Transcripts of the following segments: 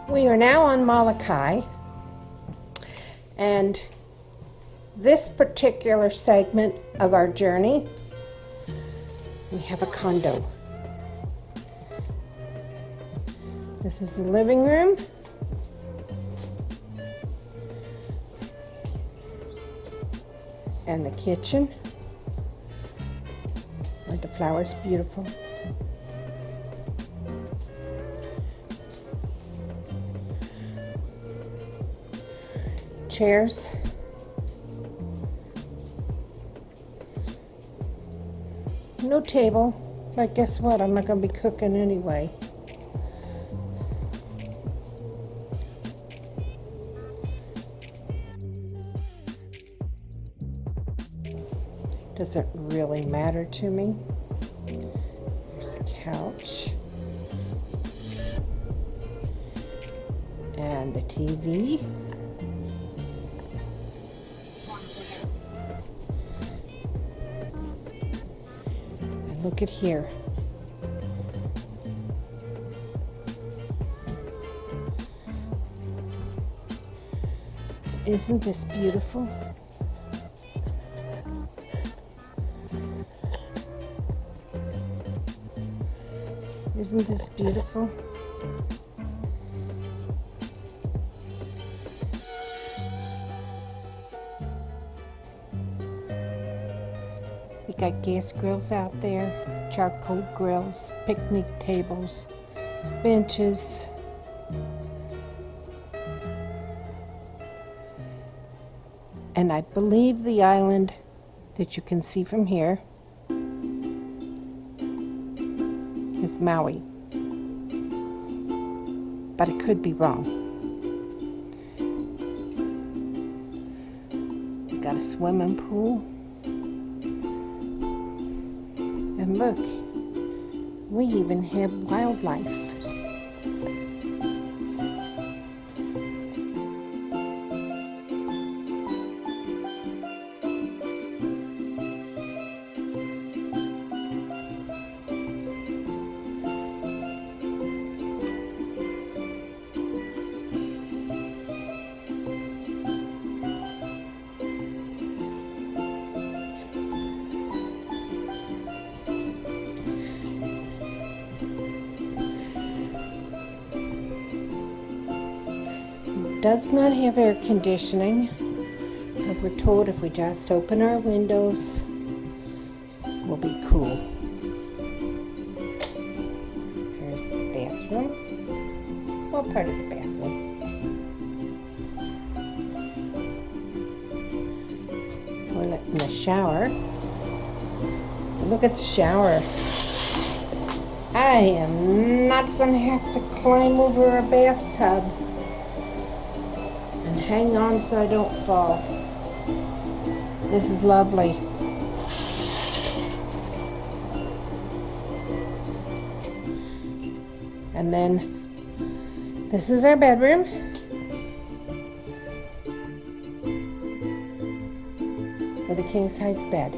We are now on Molokai, and this particular segment of our journey, we have a condo. This is the living room. And the kitchen. Aren't the flowers beautiful? Chairs. No table, but guess what? I'm not going to be cooking anyway. Doesn't really matter to me. There's a couch. And the TV. And look at here. Isn't this beautiful? Isn't this beautiful? We got gas grills out there, charcoal grills, picnic tables, benches. And I believe the island that you can see from here is Maui, but it could be wrong. We've got a swimming pool, and look, we even have wildlife. Does not have air conditioning, but we're told if we just open our windows, we'll be cool. Here's the bathroom. Well, part of the bathroom. Toilet and the shower. Look at the shower. I am not going to have to climb over a bathtub. And hang on so I don't fall. This is lovely. And then this is our bedroom. With a king-size bed.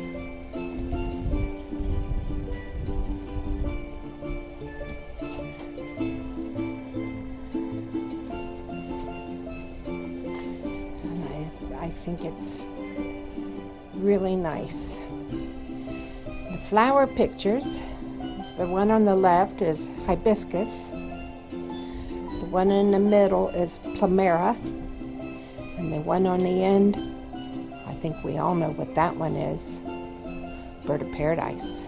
I think it's really nice. The flower pictures, the one on the left is hibiscus, the one in the middle is plumera, and the one on the end, I think we all know what that one is, bird of paradise.